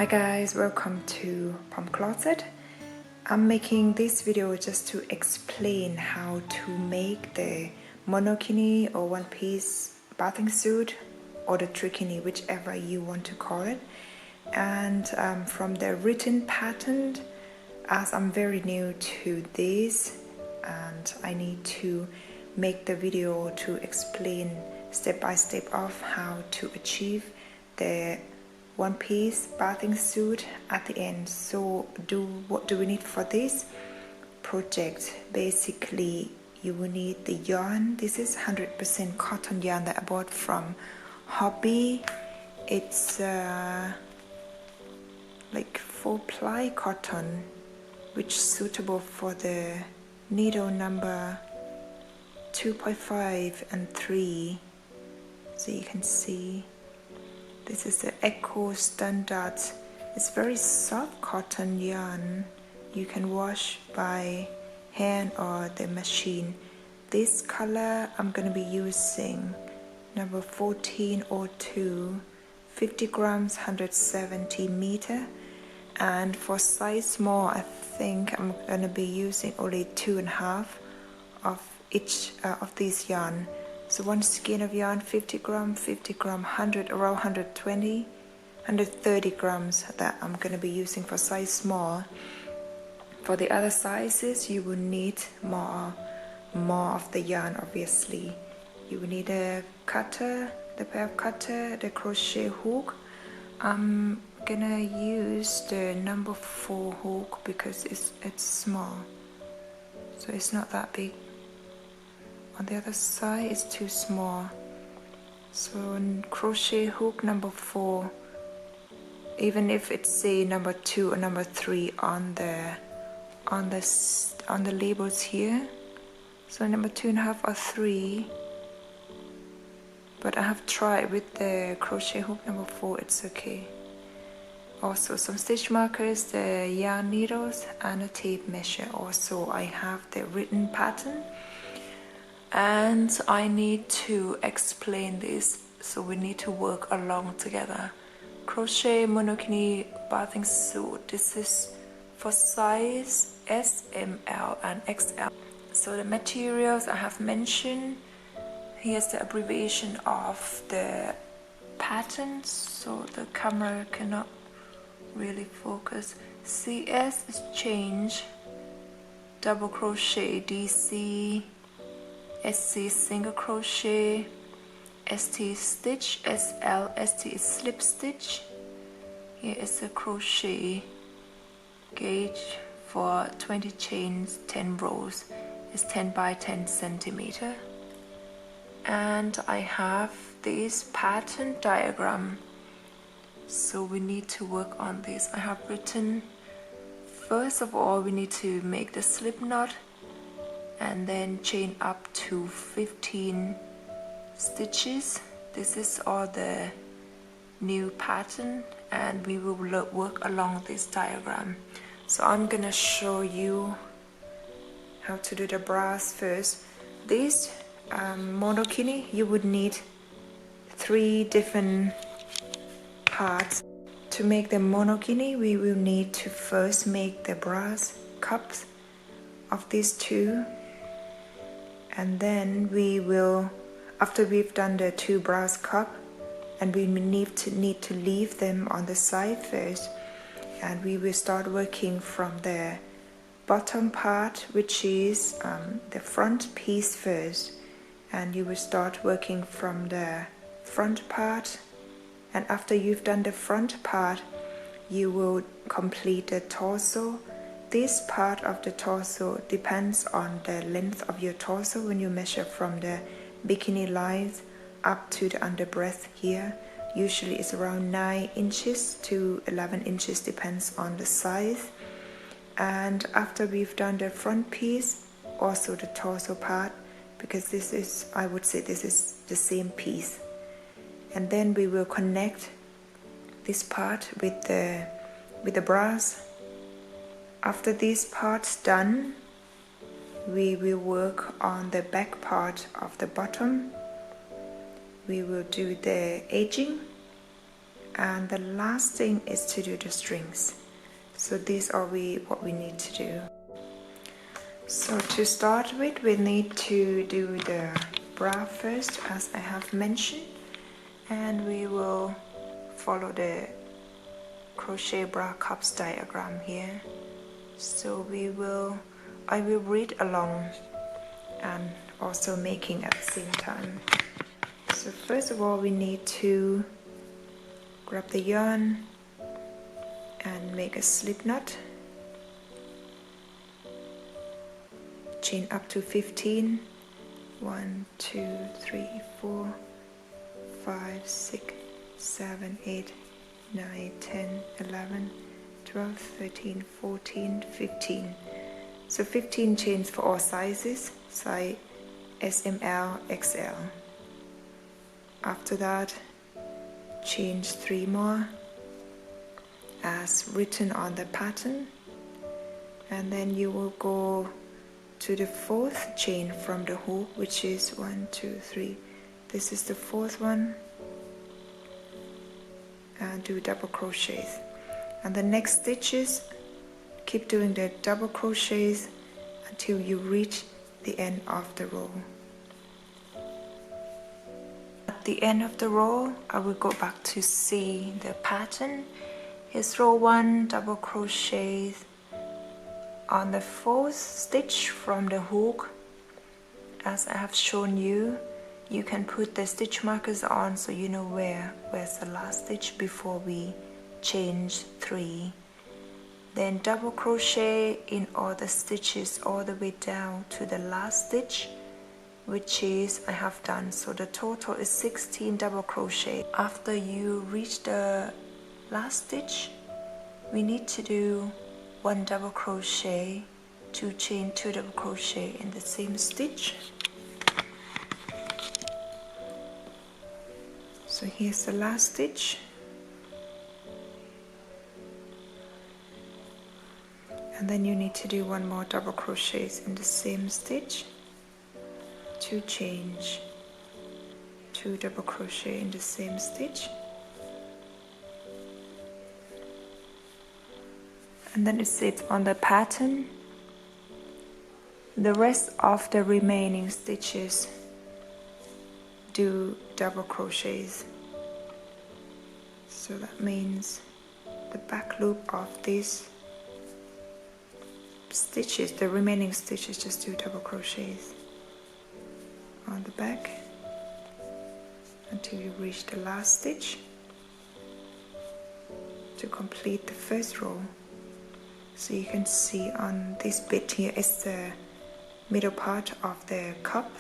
Hi guys, welcome to Pomcloset. I'm making this video just to explain how to make the monokini or one-piece bathing suit or the trikini, whichever you want to call it. And from the written pattern, as I'm very new to this and I need to make the video to explain step by step of how to achieve the one-piece bathing suit at the end. So what do we need for this project? Basically, you will need the yarn. This is 100% cotton yarn that I bought from Hobby. It's like 4-ply cotton, which is suitable for the needle number 2.5 and 3. So you can see this is the Eco Standard. It's very soft cotton yarn. You can wash by hand or the machine. This color I'm going to be using number 1402, 50 grams, 170 meter. And for size small, I think I'm going to be using only 2.5 of each of these yarn. So one skein of yarn, 50 gram, 100, around 120, 130 grams that I'm going to be using for size small. For the other sizes, you will need more of the yarn, obviously. You will need a cutter, the pair of cutter, the crochet hook. I'm gonna use the number 4 hook because it's small, so it's not that big. On the other side it's too small, so crochet hook number 4, even if it's say number 2 or number 3 on the labels here. So number 2.5 or 3, but I have tried with the crochet hook number 4, it's okay. Also some stitch markers, the yarn needles, and a tape measure. Also I have the written pattern, and I need to explain this, so we need to work along together. Crochet Monokini bathing suit. This is for size S, M, L and XL. So the materials I have mentioned. Here's the abbreviation of the pattern, so the camera cannot really focus. CS is change, double crochet, DC, SC single crochet, ST stitch, SL, ST is slip stitch. Here is the crochet gauge for 20 chains, 10 rows is 10 by 10 centimeter. And I have this pattern diagram, so we need to work on this. I have written, first of all we need to make the slip knot and then chain up to 15 stitches. This is all the new pattern, and we will work along this diagram. So I'm gonna show you how to do the bras first. This monokini, you would need 3 different parts. To make the monokini, we will need to first make the brass cups of these 2, and then we will, after we've done the 2 brass cup, and we need to leave them on the side first, and we will start working from the bottom part, which is the front piece first. And you will start working from the front part, and after you've done the front part, you will complete the torso. This part of the torso depends on the length of your torso when you measure from the bikini lines up to the underbreast here. Usually it's around 9 inches to 11 inches, depends on the size. And after we've done the front piece, also the torso part, because this is, I would say this is the same piece, and then we will connect this part with the bras. After this part's done, we will work on the back part of the bottom. We will do the edging, and the last thing is to do the strings. So these are what we need to do. So to start with, we need to do the bra first, as I have mentioned, and we will follow the crochet bra cups diagram here. So I will read along and also making at the same time. So first of all, we need to grab the yarn and make a slip knot. Chain up to 15. 1, 2, 3, 4, 5, 6, 7, 8, 9, 10, 11, 12, 13, 14, 15. So 15 chains for all sizes, size S, M, L, XL. After that, chain 3 more as written on the pattern, and then you will go to the 4th chain from the hook, which is 1, 2, 3. This is the 4th one, and do double crochets. And the next stitches, keep doing the double crochets until you reach the end of the row. At the end of the row, I will go back to see the pattern. Here's row 1, double crochets on the 4th stitch from the hook. As I have shown you, you can put the stitch markers on so you know where's the last stitch before we change 3. Then double crochet in all the stitches all the way down to the last stitch, which is I have done. So the total is 16 double crochet. After you reach the last stitch, we need to do 1 double crochet, 2 chain, 2 double crochet in the same stitch. So here's the last stitch, and then you need to do 1 more double crochets in the same stitch, 2 chains, 2 double crochet in the same stitch, and then it says on the pattern, the rest of the remaining stitches do double crochets. So that means the back loop of these stitches, the remaining stitches, just do double crochets on the back until you reach the last stitch to complete the first row. So you can see on this bit here is the middle part of the cup.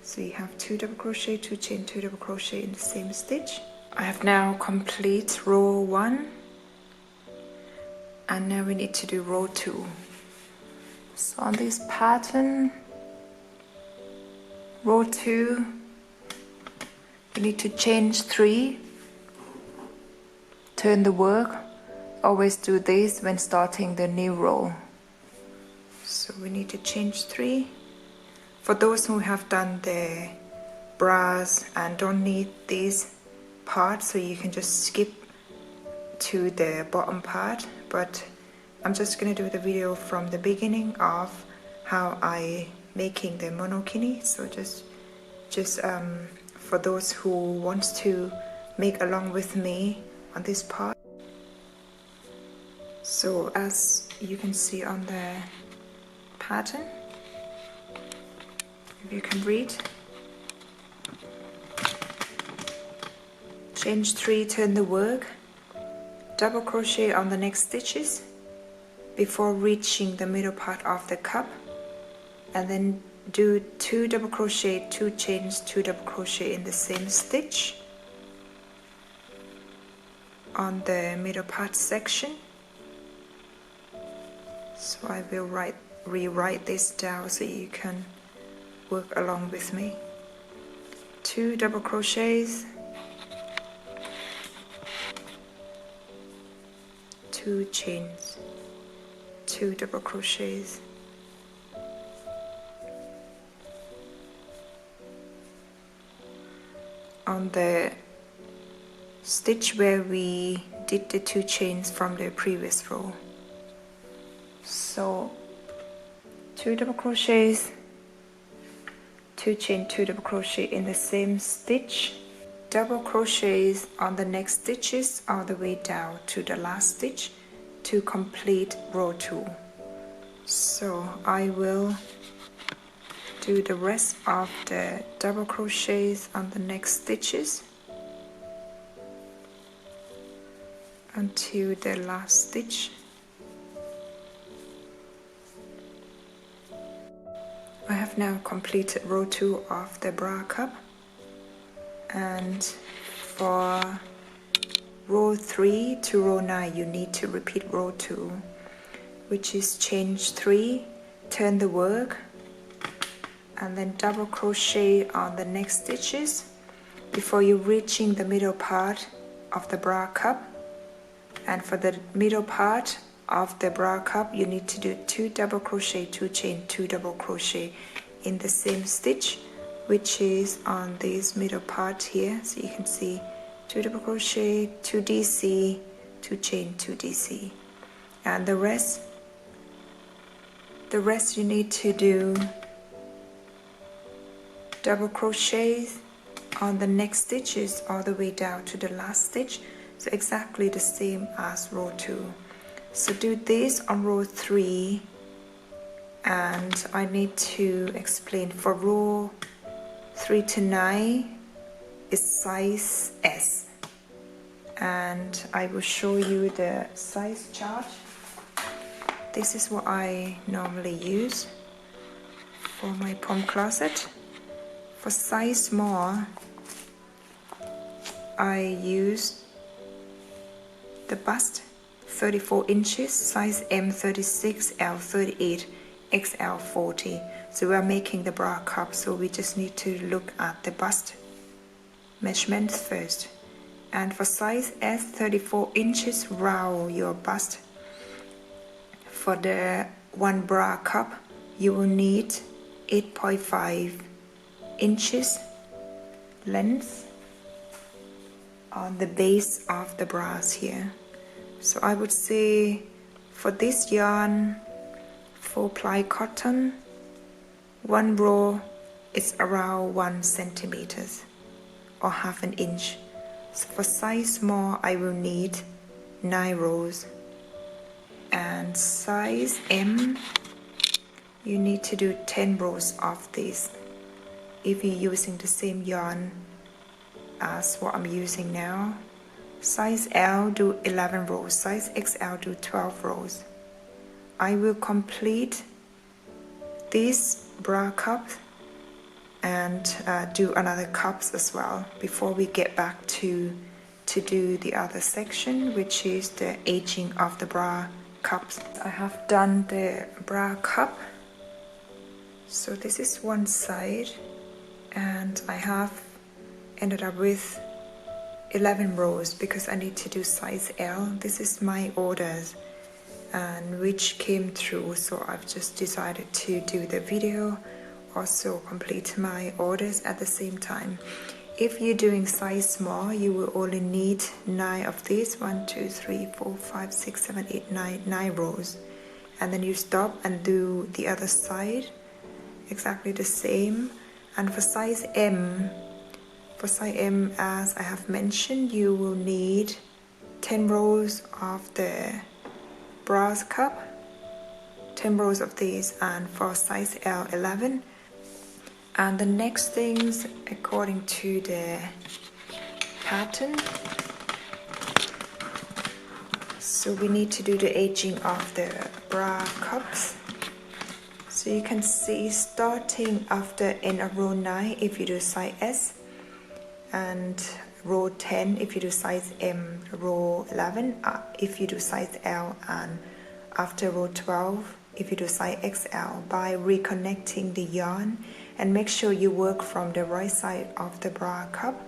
So you have 2 double crochet, 2 chain, 2 double crochet in the same stitch. I have now complete row 1, and now we need to do row 2. So on this pattern, row 2, you need to chain 3, turn the work. Always do this when starting the new row. So we need to chain 3. For those who have done the bras and don't need this part, so you can just skip to the bottom part, but I'm just gonna do the video from the beginning of how I making the monokini. So just for those who wants to make along with me on this part. So as you can see on the pattern, if you can read, chain 3, turn the work, double crochet on the next stitches before reaching the middle part of the cup, and then do 2 double crochet, 2 chains, 2 double crochet in the same stitch on the middle part section. So I will rewrite this down so you can work along with me. 2 double crochets, 2 chains, 2 double crochets, on the stitch where we did the 2 chains from the previous row. So 2 double crochets, 2 chain, 2 double crochet in the same stitch, double crochets on the next stitches all the way down to the last stitch to complete row 2. So I will do the rest of the double crochets on the next stitches until the last stitch. I have now completed row 2 of the bra cup, and for row 3 to row 9 you need to repeat row 2, which is chain 3, turn the work, and then double crochet on the next stitches before you reaching the middle part of the bra cup. And for the middle part of the bra cup you need to do 2 double crochet, 2 chain, 2 double crochet in the same stitch, which is on this middle part here. So you can see 2 double crochet, 2 DC, 2 chain, 2 DC, and the rest you need to do double crochets on the next stitches all the way down to the last stitch, so exactly the same as row 2. So do this on row 3, and I need to explain for row 3 to 9 is size S, and I will show you the size chart. This is what I normally use for my Pomcloset. For size small I use the bust 34 inches, size M 36, L 38, XL 40. So we are making the bra cup, so we just need to look at the bust measurements first. And for size S, 34 inches, round your bust. For the one bra cup you will need 8.5 inches length on the base of the bras here. So I would say for this yarn, 4-ply cotton, one row is around 1 centimeters or half an inch. So for size small I will need 9 rows, and size M you need to do 10 rows of this if you're using the same yarn as what I'm using now. Size L do 11 rows, size XL do 12 rows. I will complete this bra cup and do another cups as well before we get back to do the other section, which is the aging of the bra cups. I have done the bra cup, so this is one side, and I have ended up with 11 rows because I need to do size L. This is my orders and which came through, so I've just decided to do the video, also complete my orders at the same time. If you're doing size small you will only need 9 of these, 1, 2, 3, 4, 5, 6, 7, 8, 9 rows, and then you stop and do the other side exactly the same. And for size M, as I have mentioned, you will need 10 rows of the bra cup, 10 rows of these, and for size L 11. And the next things according to the pattern, so we need to do the aging of the bra cups. So you can see starting after in a row 9 if you do size S, and row 10 if you do size M, row 11 if you do size L, and after row 12 if you do size XL, by reconnecting the yarn. And make sure you work from the right side of the bra cup,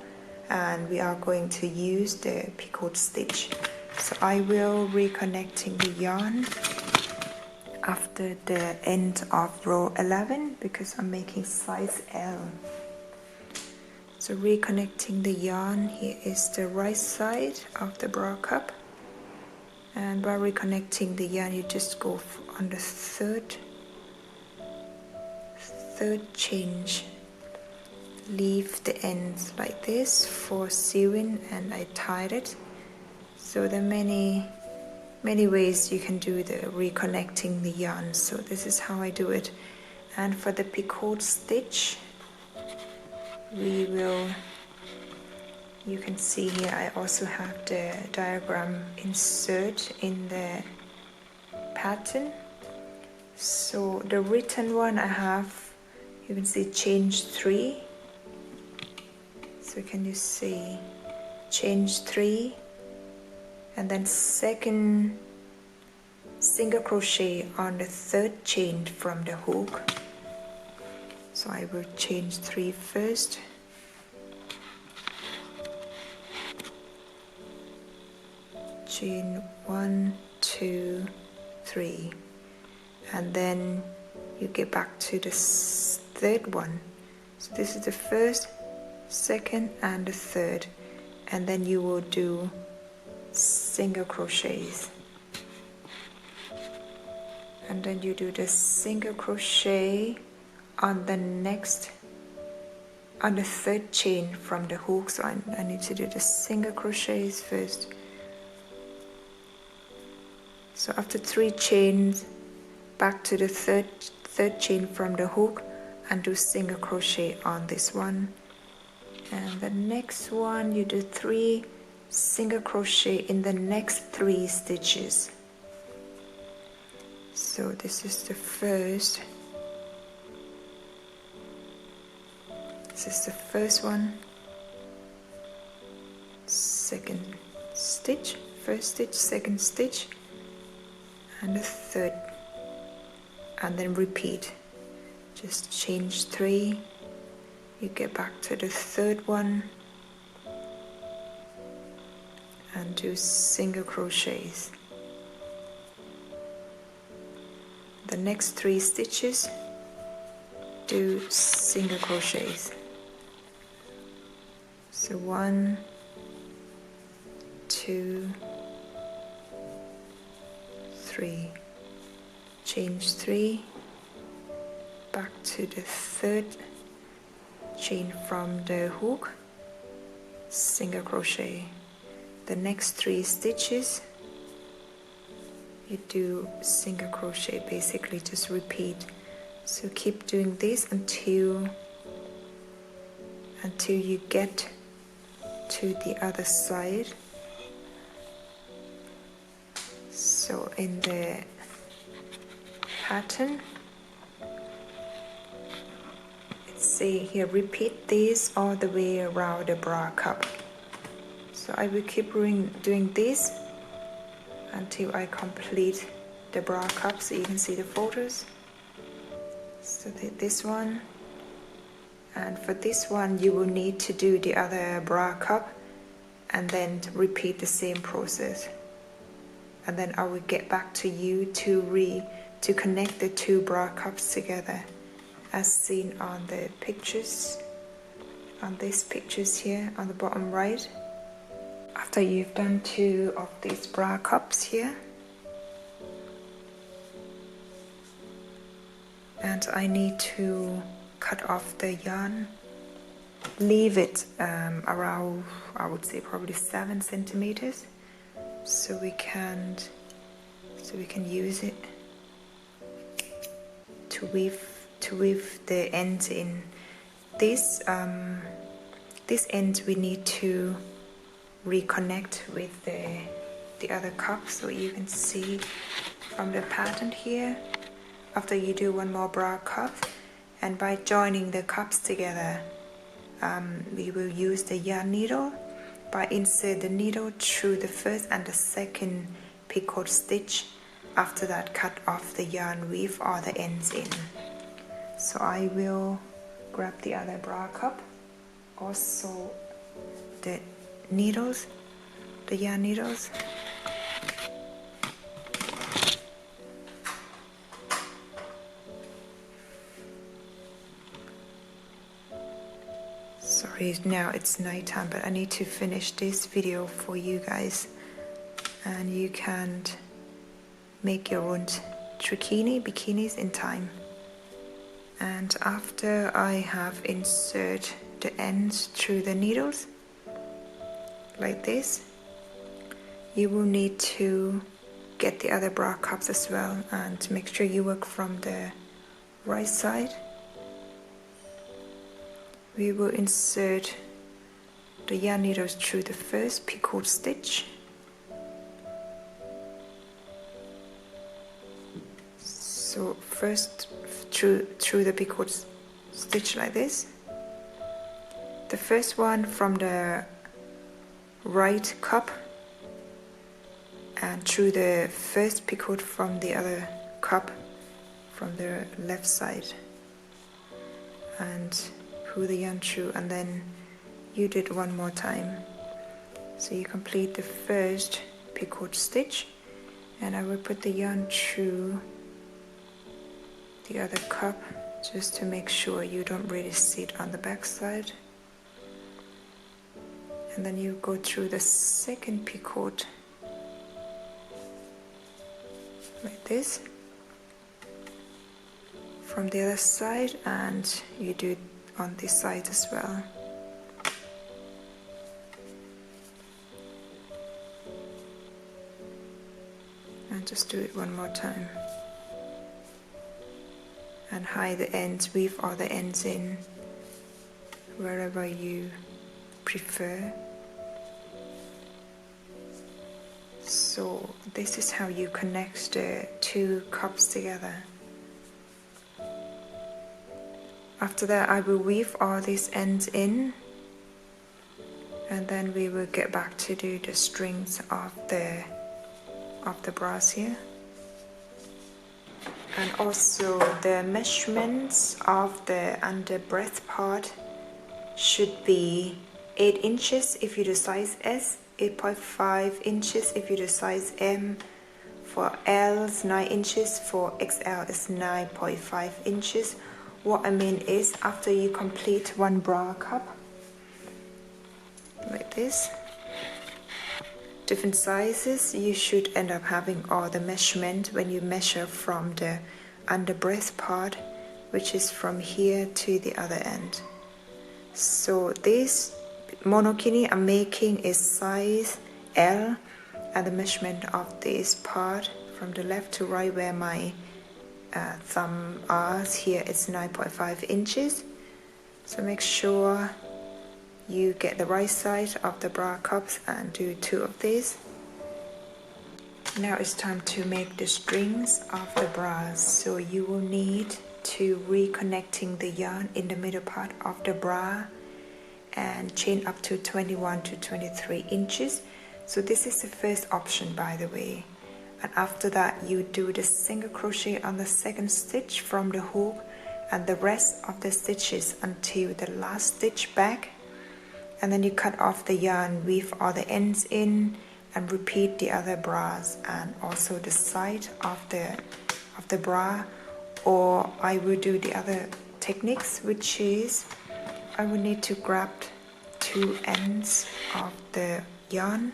and we are going to use the Picot Stitch. So I will reconnecting the yarn after the end of row 11 because I'm making size L. So So reconnecting the yarn, here is the right side of the bra cup, and by reconnecting the yarn you just go on the third change. Leave the ends like this for sewing, and I tied it. So there are many ways you can do the reconnecting the yarn, so this is how I do it. And for the Picot Stitch, you can see here I also have the diagram insert in the pattern. So the written one I have, you can see change 3. So can you see change 3, and then second single crochet on the third chain from the hook. So I will change 3 first. Chain 1, 2, 3, and then you get back to the third one. So this is the first, second, and the third, and then you will do single crochets, and then you do the single crochet on the third chain from the hook. So I need to do the single crochets first. So after 3 chains, back to the third chain from the hook and do single crochet on this one. And the next one you do 3 single crochet in the next 3 stitches. So this is the first. This is the first one. Second stitch, first stitch, second stitch, and the third, and then repeat. Just change 3, you get back to the third one and do single crochets. The next 3 stitches do single crochets. So 1, 2, 3, change 3, back to the third chain from the hook, single crochet. The next 3 stitches you do single crochet, basically just repeat. So keep doing this until you get to the other side. So in the pattern, say here, repeat this all the way around the bra cup. So I will keep doing this until I complete the bra cup, so you can see the photos. So this one, and for this one you will need to do the other bra cup and then repeat the same process, and then I will get back to you to connect the 2 bra cups together as seen on the pictures, on these pictures here on the bottom right. After you've done 2 of these bra cups here, and I need to cut off the yarn, leave it around, I would say probably 7 centimeters, so we can use it to weave the ends in. This end we need to reconnect with the other cup, so you can see from the pattern here, after you do 1 more bra cup, and by joining the cups together, we will use the yarn needle, by insert the needle through the first and the second picot stitch. After that, cut off the yarn, weave all the ends in. So I will grab the other bra cup, also the needles, the yarn needles. Sorry. Sorry, now it's nighttime, but I need to finish this video for you guys, and you can make your own bikinis in time. And after I have insert the ends through the needles like this, you will need to get the other bra cups as well, and make sure you work from the right side. We will insert the yarn needles through the first picot stitch. So first through the picot stitch like this. The first one from the right cup, and through the first picot from the other cup from the left side, and pull the yarn through, and then you did one more time. So you complete the first picot stitch, and I will put the yarn through the other cup just to make sure you don't really sit on the back side. And then you go through the second picot like this from the other side, and you do it on this side as well. And just do it one more time. And hide the ends, weave all the ends in wherever you prefer. So this is how you connect the two cups together. After that, I will weave all these ends in, and then we will get back to do the strings of the bras here. And also the measurements of the underbreast part should be 8 inches if you do size S, 8.5 inches if you do size M. For L is 9 inches, for XL is 9.5 inches. What I mean is, after you complete one bra cup like this, different sizes, you should end up having all the measurement when you measure from the underbreast part, which is from here to the other end. So this monokini I'm making is size L, and the measurement of this part from the left to right where my thumb are here is 9.5 inches. So make sure you get the right side of the bra cups and do 2 of these. Now it's time to make the strings of the bras. So you will need to reconnecting the yarn in the middle part of the bra and chain up to 21 to 23 inches. So this is the first option, by the way. And after that, you do the single crochet on the second stitch from the hook and the rest of the stitches until the last stitch back. And then you cut off the yarn, weave all the ends in, and repeat the other bras and also the side of the bra. Or I will do the other techniques, which is I will need to grab 2 ends of the yarn,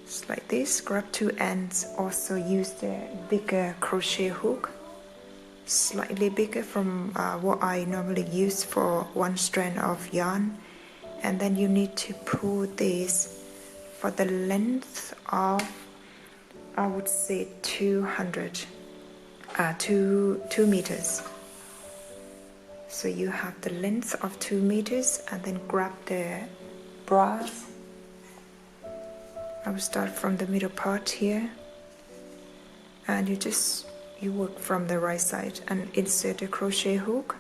just like this. Grab 2 ends. Also use the bigger crochet hook, slightly bigger from what I normally use for 1 strand of yarn. And then you need to pull this for the length of, I would say 2 meters. So you have the length of 2 meters, and then grab the bras. I will start from the middle part here, and you work from the right side and insert the crochet hook,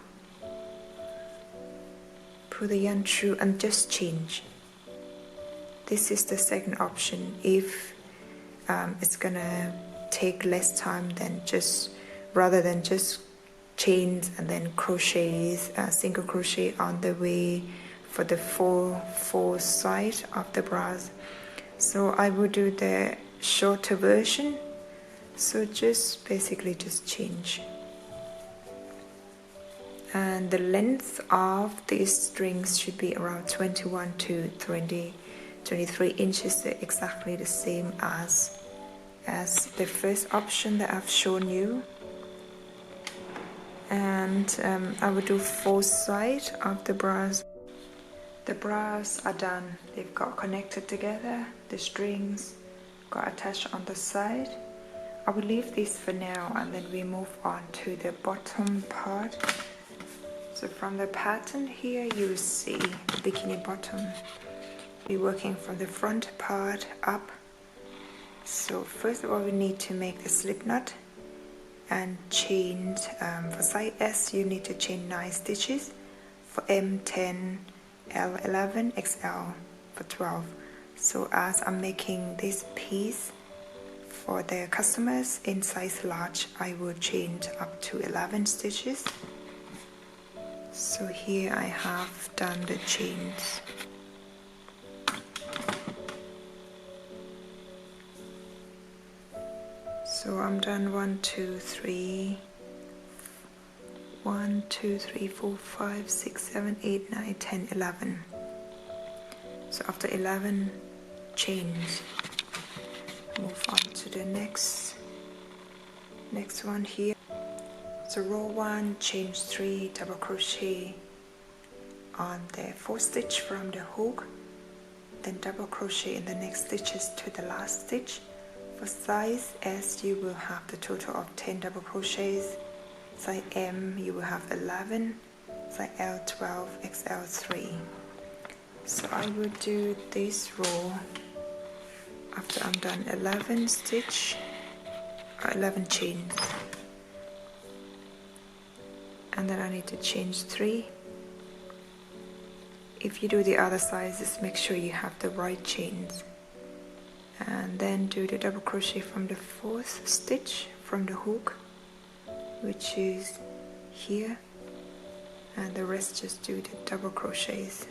pull the yarn through, and just change. This is the second option if it's gonna take less time than rather than just chains and then crochets, single crochet on the way for the full side of the bras. So I will do the shorter version. So basically just change. and the length of these strings should be around 21 to 23 inches, exactly the same as the first option that I've shown you. And I will do 4 sides of the bras. The bras are done. They've got connected together. The strings got attached on the side. I will leave this for now, and then we move on to the bottom part. So from the pattern here, you will see the bikini bottom. We're working from the front part up. So first of all, we need to make the slip knot and chain. For size S, you need to chain 9 stitches. For M, 10, L, 11, XL for 12. So as I'm making this piece for the customers in size large, I will chain up to 11 stitches. So here I have done the chains. So I'm done 1, 2, 3, 1, 2, 3, 4, 5, 6, 7, 8, 9, 10, 11. So after 11 chains, move on to the next one here. So row 1, chain 3, double crochet on the 4th stitch from the hook, then double crochet in the next stitches to the last stitch. For size S, you will have the total of 10 double crochets. Size M, you will have 11. Size L, 12. XL, 3. So I will do this row after I'm done 11 chains, and then I need to chain 3. If you do the other sizes, make sure you have the right chains, and then do the double crochet from the 4th stitch from the hook, which is here, and the rest just do the double crochets.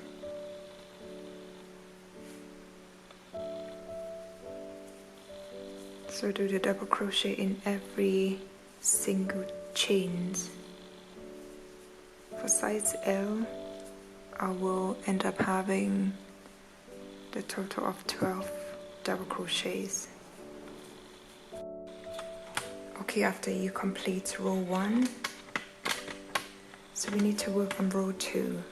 So do the double crochet in every single chains. For size L, I will end up having the total of 12 double crochets. Okay, after you complete row 1, so we need to work on row 2.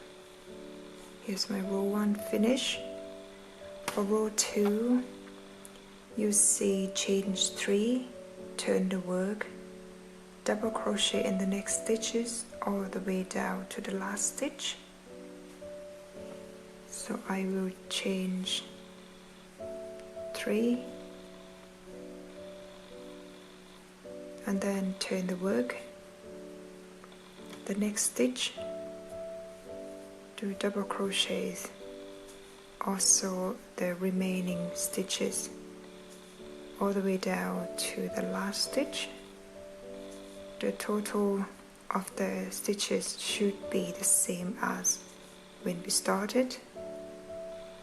Here's my row 1 finish. For row 2, you see chain 3, turn the work, double crochet in the next stitches all the way down to the last stitch. So I will chain 3 and then turn the work, the next stitch, do double crochets, also the remaining stitches all the way down to the last stitch. The total of the stitches should be the same as when we started.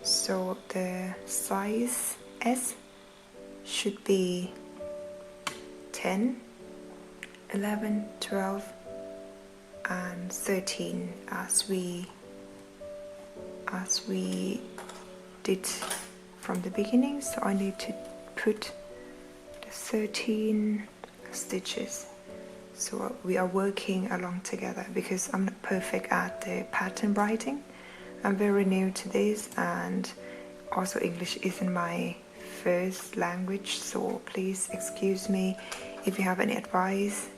So the size S should be 10, 11, 12 and 13 as we did from the beginning. So I need to put the 13 stitches. So we are working along together because I'm not perfect at the pattern writing. I'm very new to this, and also English isn't my first language, so please excuse me. If you have any advice,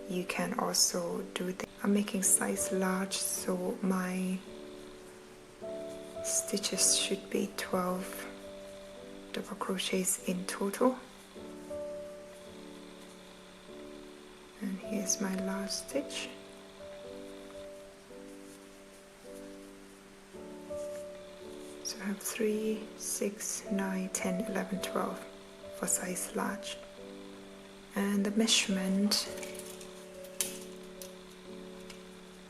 you can also do that. I'm making size large, so my stitches should be 12 double crochets in total. And here's my last stitch. So I have 3, 6, 9, 10, 11, 12 for size large. And the measurement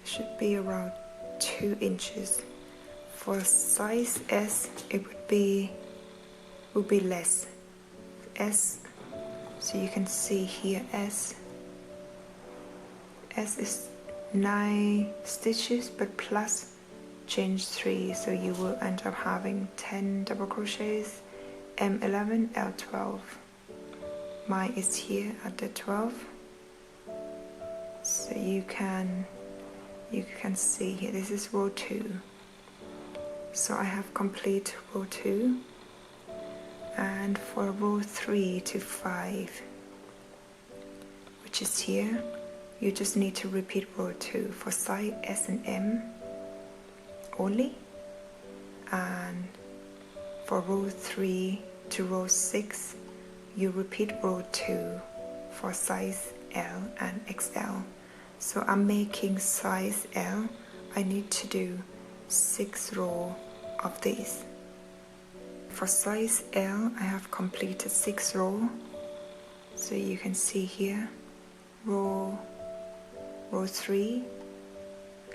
should be around 2 inches. For size S, it would be less. S, so you can see here S is 9 stitches but plus chain 3, so you will end up having 10 double crochets, M11, L12. Mine is here at the 12, so you can see here, this is row 2. So I have complete row 2, and for row 3 to 5, which is here, you just need to repeat row 2 for size S and M only, and for row 3 to row 6, you repeat row 2 for size L and XL. So I'm making size L, I need to do 6 rows of these. For size L, I have completed 6 rows, so you can see here, row 3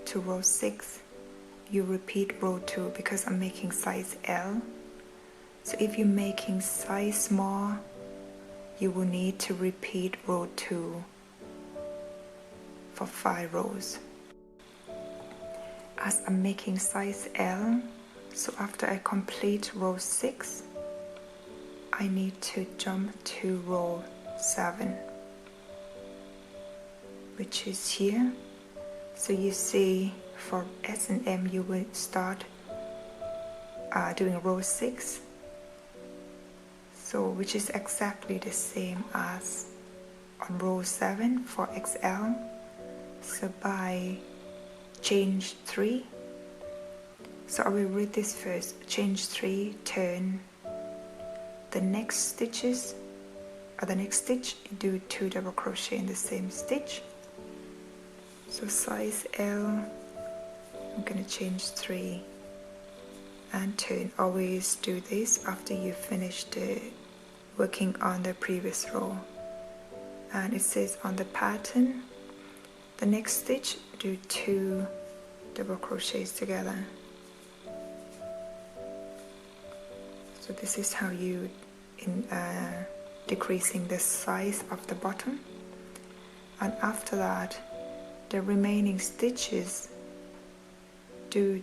to row 6, you repeat row 2 because I'm making size L. So if you're making size small, you will need to repeat row 2 for 5 rows. As I'm making size L, so after I complete row 6, I need to jump to row 7, which is here. So you see, for S and M you will start doing row 6, so which is exactly the same as on row 7 for XL. So by chain 3, so I will read this first. Chain 3, turn the next stitches, or the next stitch, do 2 double crochet in the same stitch. So size L, I'm gonna chain 3 and turn. Always do this after you finish working on the previous row. And it says on the pattern, the next stitch, do 2 double crochets together. So this is how you decreasing the size of the bottom. And after that, the remaining stitches, do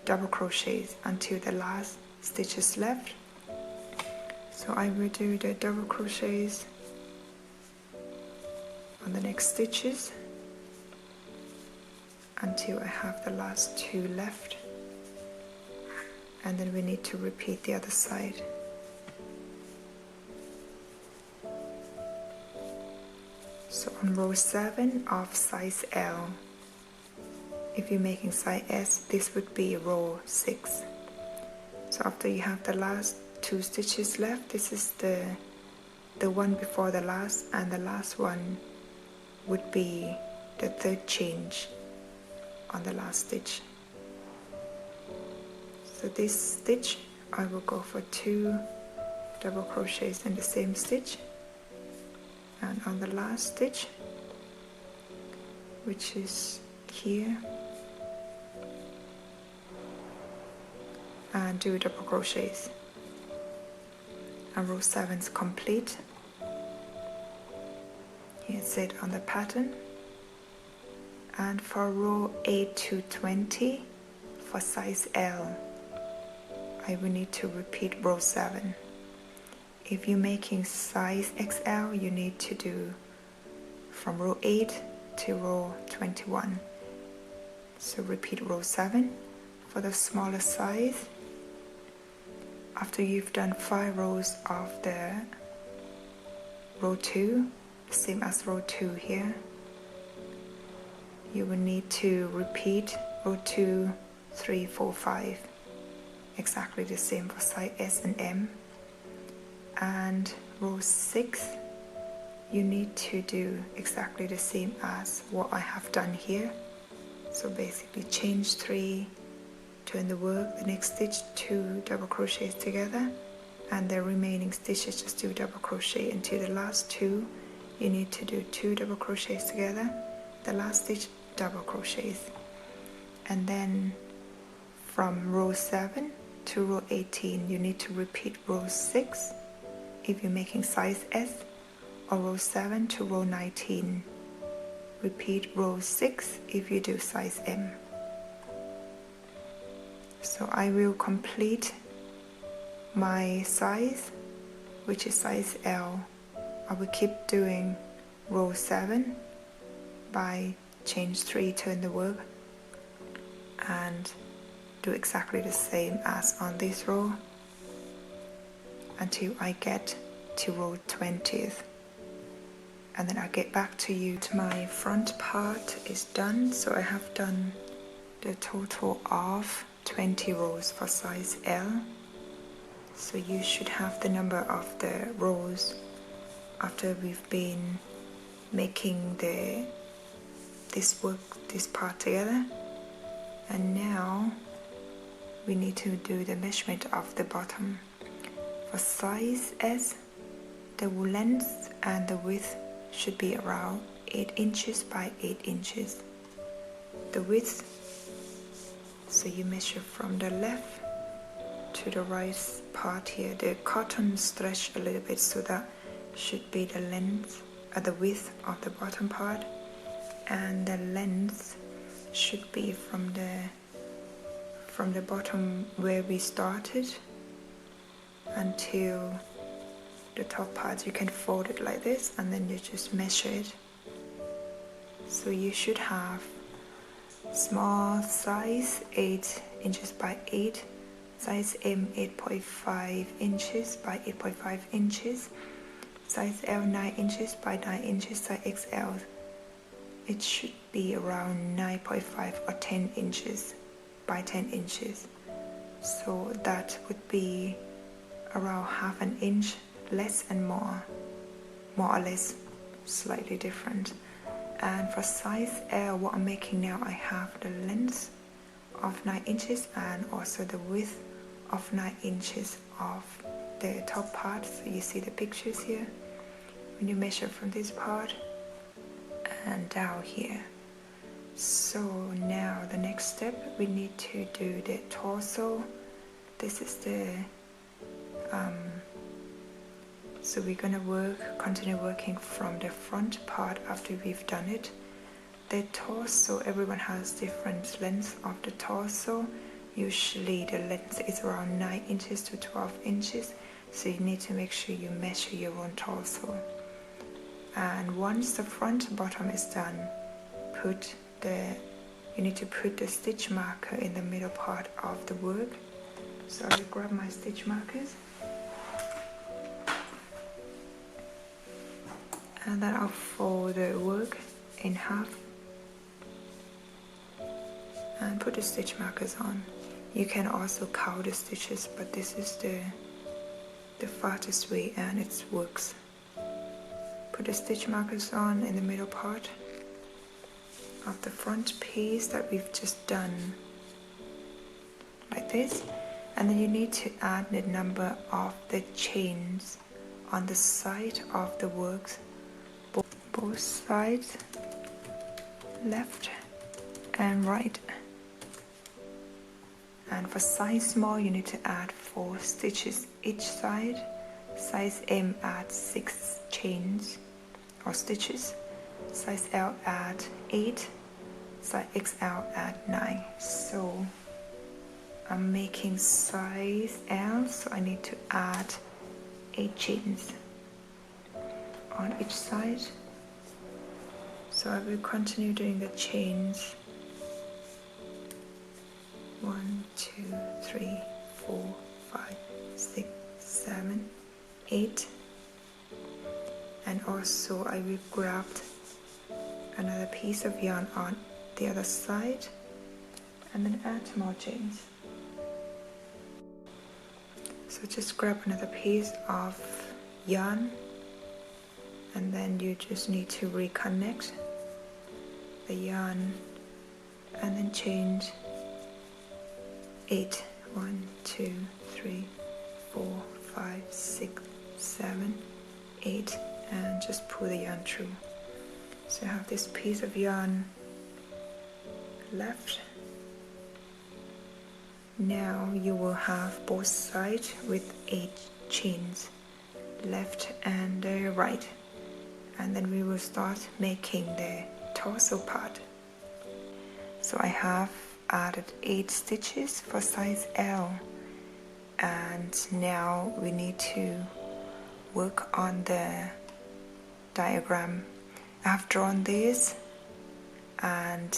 double crochets until the last stitch is left. So I will do the double crochets on the next stitches until I have the last 2 left, and then we need to repeat the other side. So on row 7 of size L, if you're making size S, this would be row 6. So after you have the last 2 stitches left, this is the one before the last, and the last one would be the 3rd chain on the last stitch. So this stitch, I will go for 2 double crochets in the same stitch, and on the last stitch, which is here, and do double crochets. And row 7 is complete. Here it said on the pattern. And for row 8 to 20, for size L, I will need to repeat row 7. If you're making size XL, you need to do from row 8 to row 21. So repeat row 7. For the smaller size, after you've done 5 rows of the row 2, same as row 2 here, you will need to repeat row 2, 3, 4, 5. Exactly the same for size S and M. And row 6, you need to do exactly the same as what I have done here. So basically chain 3, turn the work, the next stitch, 2 double crochets together, and the remaining stitches just do double crochet until the last 2. You need to do 2 double crochets together, the last stitch, double crochets. And then from row 7 to row 18, you need to repeat row 6 if you're making size S, or row 7 to row 19, repeat row 6 if you do size M. So I will complete my size, which is size L. I will keep doing row 7 by chain 3, turn the work, and do exactly the same as on this row until I get to row 20th, and then I'll get back to you. My front part is done, so I have done the total of 20 rows for size L. So you should have the number of the rows after we've been making this part together. And now we need to do the measurement of the bottom. For size S, the length and the width should be around 8 inches by 8 inches. The width, so you measure from the left to the right part here. The cotton stretch a little bit, so that should be the length the width of the bottom part, and the length should be from the bottom where we started until the top part. You can fold it like this and then you just measure it. So you should have small size 8 inches by 8, size M 8.5 inches by 8.5 inches, size L 9 inches by 9 inches, size XL it should be around 9.5 or 10 inches by 10 inches. So that would be around half an inch less and more or less, slightly different. And for size L, what I'm making now, I have the length of 9 inches and also the width of 9 inches of the top part. So you see the pictures here when you measure from this part and down here. So now the next step, we need to do the torso. This is the so we're gonna continue working from the front part after we've done it. The torso, everyone has different lengths of the torso. Usually the length is around 9 inches to 12 inches, so you need to make sure you measure your own torso. And once the front bottom is done, you need to put the stitch marker in the middle part of the work. So I will grab my stitch markers, and then I'll fold the work in half and put the stitch markers on. You can also count the stitches, but this is the fastest way and it works. Put the stitch markers on in the middle part of the front piece that we've just done, like this. And then you need to add the number of the chains on the side of the works, both sides, left and right. And for size small, you need to add 4 stitches each side. Size M, add 6 chains or stitches. Size L, add 8. Size XL, add 9. So I'm making size L, so I need to add 8 chains on each side. So I will continue doing the chains. 1, 2, 3, 4, 5, 6, 7, 8. And also I will grab another piece of yarn on the other side and then add more chains. So just grab another piece of yarn and then you just need to reconnect the yarn and then change 8. 1, 2, 3, 4, 5, 6, 7, 8, and just pull the yarn through. So I have this piece of yarn left. Now you will have both sides with 8 chains, left and right, and then we will start making the torso part. So I have added 8 stitches for size L, and now we need to work on the diagram. I have drawn this, and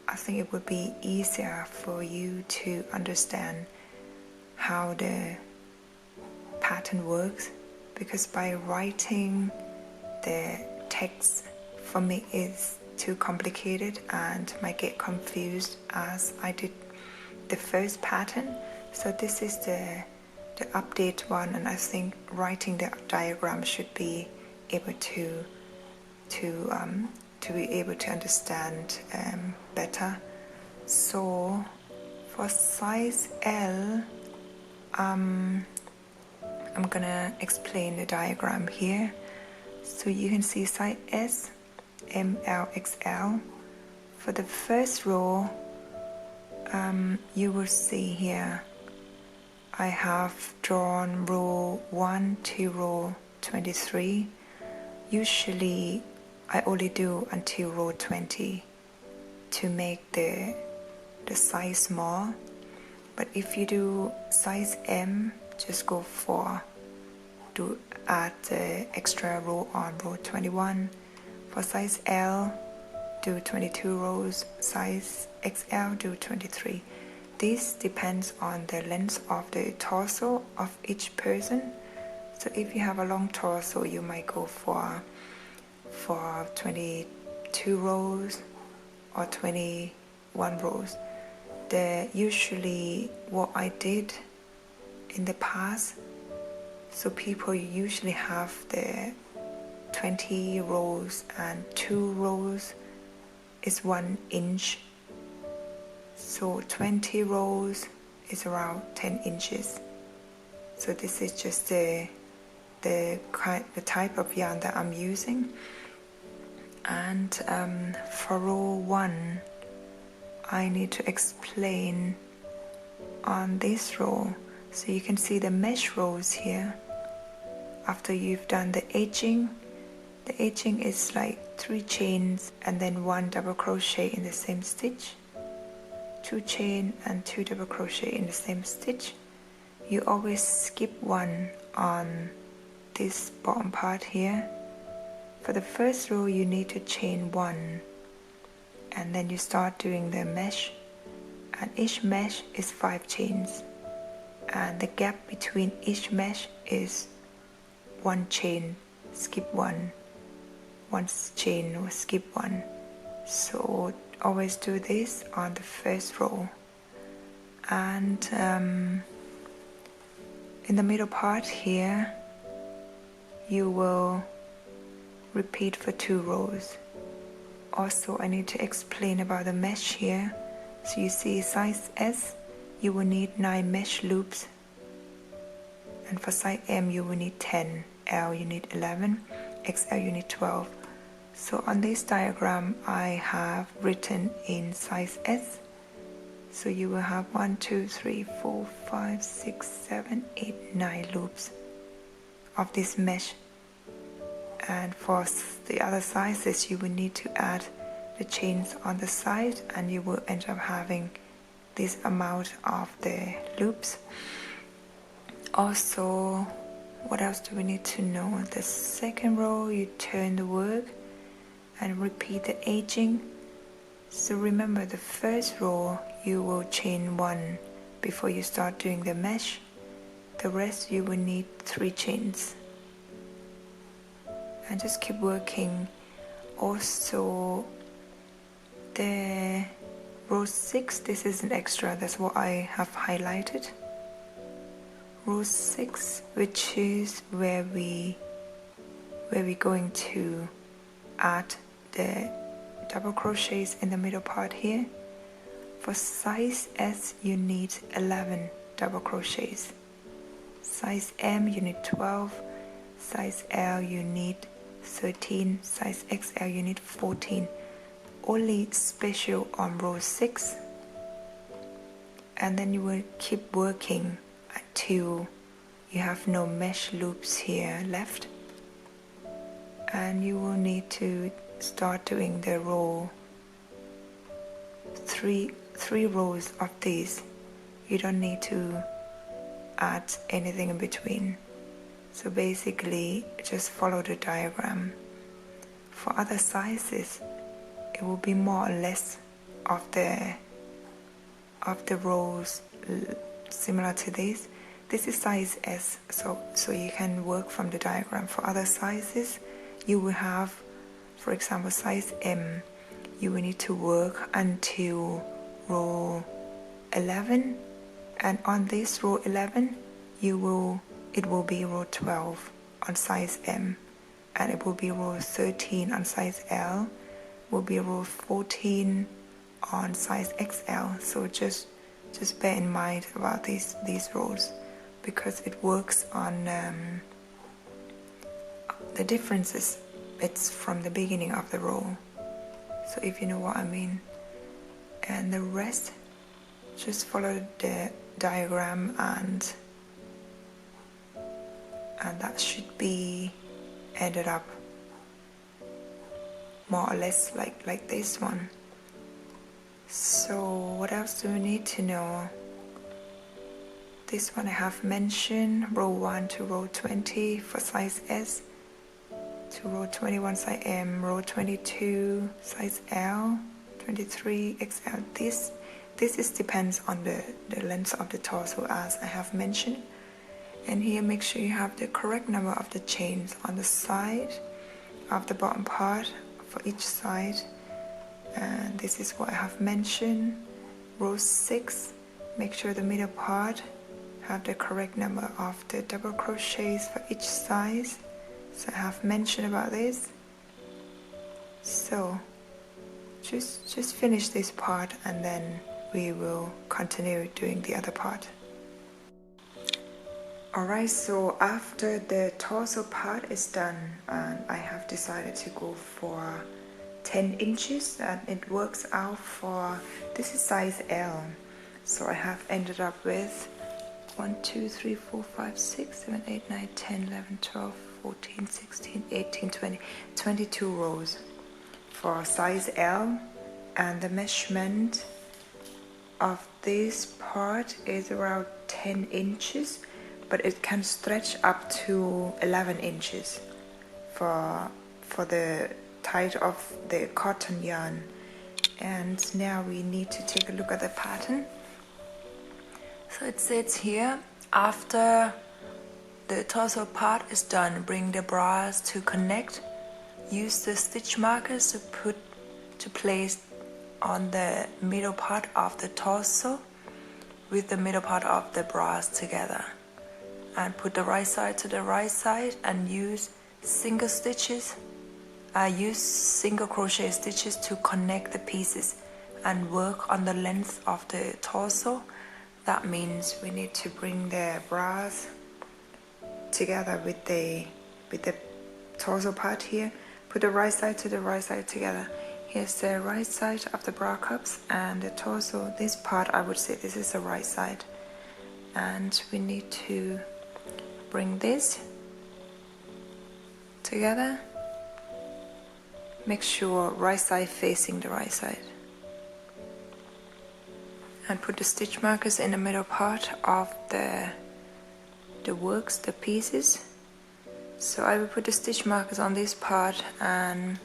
I think it would be easier for you to understand how the pattern works, because by writing the text for me is too complicated and might get confused as I did the first pattern. So this is the update one, and I think writing the diagram should be able to be able to understand better. So for size L, I'm gonna explain the diagram here. So you can see size S, M, L, XL. For the first row, you will see here I have drawn row 1 to row 23. Usually I only do until row 20 to make the size small, but if you do size M, just go to add the extra row on row 21. For size L, do 22 rows. Size XL, do 23. This depends on the length of the torso of each person. So if you have a long torso, you might go for 22 rows or 21 rows. Usually what I did in the past, so people usually have the 20 rows, and 2 rows is 1 inch. So 20 rows is around 10 inches. So this is just the type of yarn that I'm using. And for row 1, I need to explain on this row. So you can see the mesh rows here. After you've done the edging is like 3 chains and then 1 double crochet in the same stitch, 2 chain and 2 double crochet in the same stitch. You always skip 1 on this bottom part here. For the first row, you need to chain 1, and then you start doing the mesh, and each mesh is 5 chains, and the gap between each mesh is 1 chain, skip 1, 1 chain or skip 1. So always do this on the first row. And in the middle part here, you will repeat for 2 rows. Also, I need to explain about the mesh here. So you see size S, you will need 9 mesh loops, and for size M you will need 10, L you need 11, XL you need 12. So on this diagram I have written in size S. So you will have 1, 2, 3, 4, 5, 6, 7, 8, 9 loops of this mesh. And for the other sizes, you will need to add the chains on the side, and you will end up having this amount of the loops. Also, what else do we need to know? The second row, you turn the work and repeat the edging. So remember, the first row you will chain 1 before you start doing the mesh. The rest you will need 3 chains. And just keep working. Also, the row 6, this is an extra, that's what I have highlighted. Row 6, which is where we're going to add the double crochets in the middle part here. For size S you need 11 double crochets. Size M you need 12. Size L you need 13, size XL you need 14. Only special on row 6, and then you will keep working until you have no mesh loops here left, and you will need to start doing the row, three rows of these. You don't need to add anything in between. So basically just follow the diagram. For other sizes it will be more or less of the rows similar to this. This is size S, so you can work from the diagram. For other sizes you will have, for example, size M, you will need to work until row 11, and on this row 11 it will be row 12 on size M, and it will be row 13 on size L, will be row 14 on size XL. So just bear in mind about these rows, because it works on the differences. It's from the beginning of the row, so if you know what I mean. And the rest, just follow the diagram, and that should be ended up more or less like this one. So what else do we need to know? This one I have mentioned, row 1 to row 20 for size S, to row 21 size M, row 22 size L, 23 XL. This depends on the length of the torso, as I have mentioned. And here make sure you have the correct number of the chains on the side of the bottom part for each side. And this is what I have mentioned. Row 6, make sure the middle part have the correct number of the double crochets for each size. So I have mentioned about this. So just finish this part, and then we will continue doing the other part. Alright, so after the torso part is done, and I have decided to go for 10 inches, and it works out for, this is size L. So I have ended up with 1, 2, 3, 4, 5, 6, 7, 8, 9, 10, 11, 12, 14, 16, 18, 20, 22 rows for size L. And the measurement of this part is around 10 inches, but it can stretch up to 11 inches for the height of the cotton yarn. And now we need to take a look at the pattern. So it says here, after the torso part is done, bring the bras to connect. Use the stitch markers to place on the middle part of the torso with the middle part of the bras together. And put the right side to the right side, and use single stitches. Use single crochet stitches to connect the pieces and work on the length of the torso. That means we need to bring the bras together with the torso part here. Put the right side to the right side together. Here's the right side of the bra cups and the torso. This part, I would say this is the right side. And we need to bring this together. Make sure right side facing the right side. And put the stitch markers in the middle part of the works, the pieces. So I will put the stitch markers on this part, and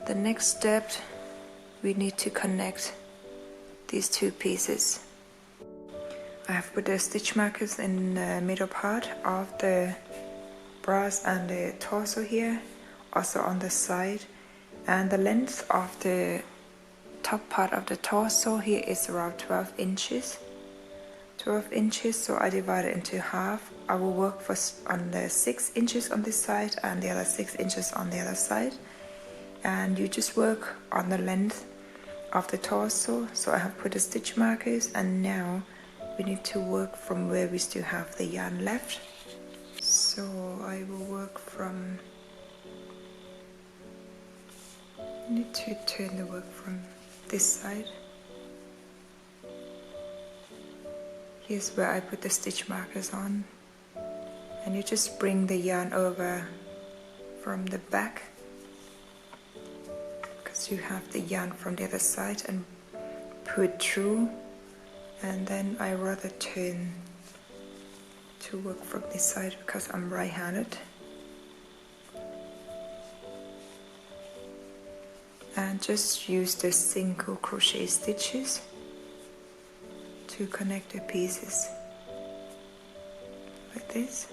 the next step we need to connect these two pieces. I have put the stitch markers in the middle part of the bras and the torso here, also on the side, and the length of the top part of the torso here is around 12 inches. 12 inches, so I divide it into half. I will work on the 6 inches on this side and the other 6 inches on the other side. And you just work on the length of the torso. So I have put the stitch markers, and now we need to work from where we still have the yarn left. So I will work from, I need to turn the work from this side. Here's where I put the stitch markers on, and you just bring the yarn over from the back because you have the yarn from the other side and put through, and then I rather turn to work from this side because I'm right-handed. And just use the single crochet stitches to connect the pieces like this.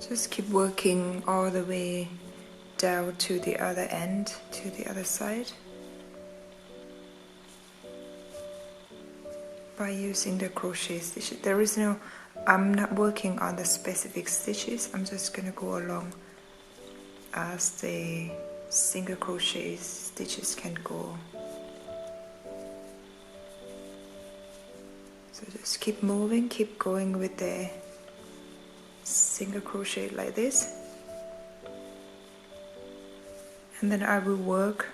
Just keep working all the way down to the other end, to the other side, by using the crochet stitches. There is no, I'm not working on the specific stitches, I'm just gonna go along as the single crochet stitches can go. So just keep moving, keep going with the single crochet like this, and then I will work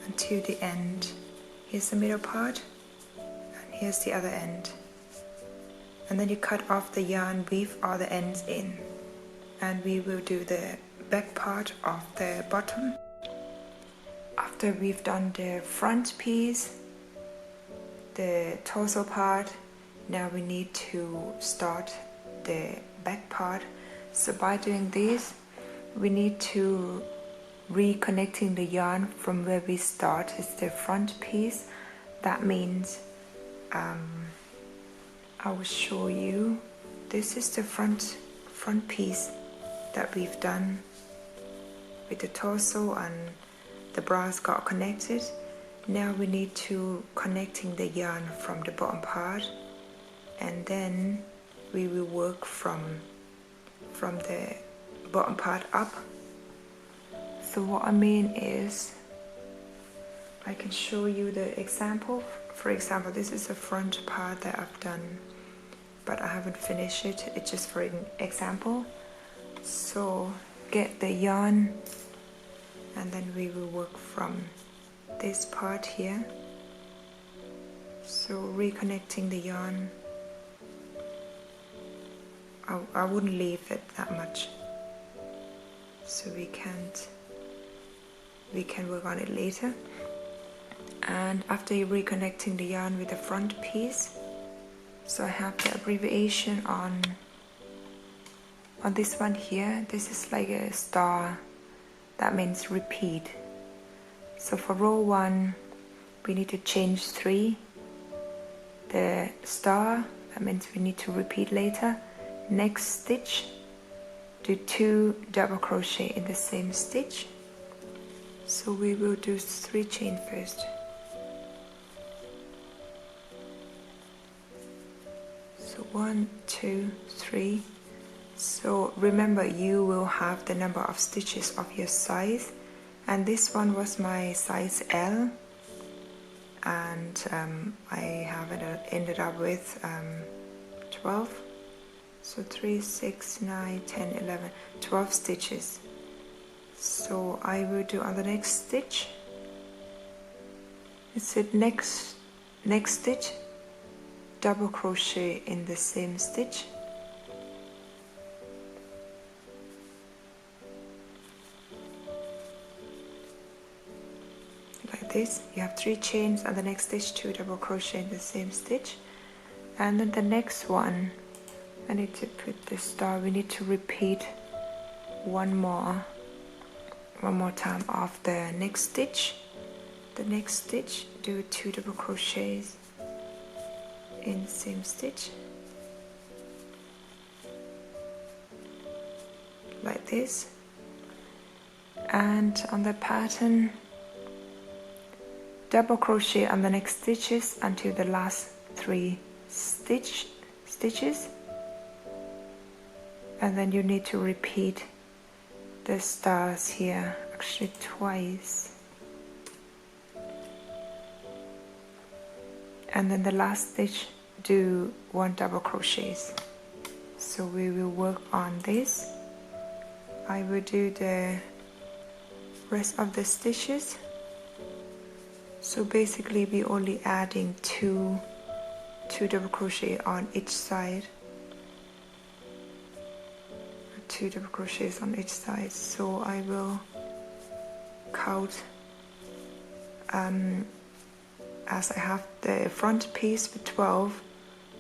until the end. Here's the middle part, and here's the other end, and then you cut off the yarn, weave all the ends in, and we will do the back part of the bottom. After we've done the front piece, the torso part, now we need to start the back part. So by doing this, we need to reconnecting the yarn from where we start is the front piece. That means I will show you, this is the front piece that we've done with the torso and the bras got connected. Now we need to connecting the yarn from the bottom part, and then we will work from the bottom part up. So what I mean is, I can show you the example. For example, this is the front part that I've done, but I haven't finished it. It's just for an example. So get the yarn, and then we will work from this part here. So reconnecting the yarn, I wouldn't leave it that much, so we can work on it later. And after you're reconnecting the yarn with the front piece, so I have the abbreviation on this one here. This is like a star, that means repeat. So for row 1 we need to change 3, the star, that means we need to repeat later. Next stitch, do 2 double crochet in the same stitch. So we will do 3 chain first. So 1, 2, 3. So remember, you will have the number of stitches of your size, and this one was my size L, and I have ended up with 12. So 3, 6, 9, 10, 11, 12 stitches. So I will do on the next stitch, it said next stitch, double crochet in the same stitch. Like this, you have 3 chains, and the next stitch 2 double crochet in the same stitch. And then the next one, I need to put the star, we need to repeat one more time of the next stitch. The next stitch, do 2 double crochets in the same stitch, like this. And on the pattern, double crochet on the next stitches until the last 3 stitches, and then you need to repeat the stars here, actually twice, and then the last stitch do 1 double crochets. So we will work on this. I will do the rest of the stitches. So basically we only adding 2 2 double crochet on each side, 2 double crochets on each side. So I will count as I have the front piece with 12,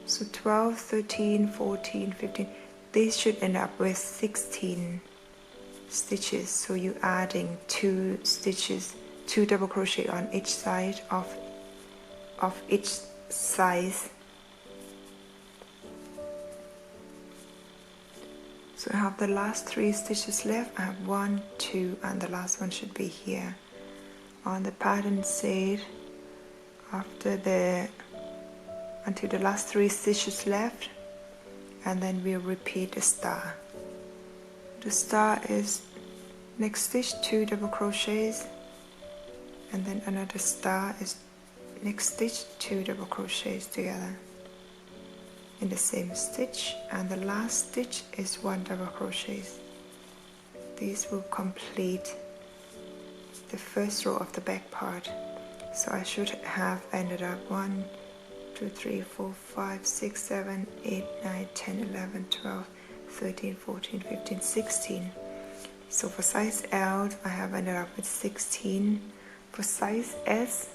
so 12, 13, 14, 15, these should end up with 16 stitches. So you're adding 2 stitches, 2 double crochet on each side of each size. So I have the last 3 stitches left. I have 1, 2, and the last one should be here. On the pattern said until the last 3 stitches left, and then we'll repeat the star. The star is next stitch 2 double crochets, and then another star is next stitch 2 double crochets together in the same stitch, and the last stitch is 1 double crochet. These will complete the first row of the back part. So I should have ended up 1, 2, 3, 4, 5, 6, 7, 8, 9, 10, 11, 12, 13, 14, 15, 16. So for size L, I have ended up with 16. For size S,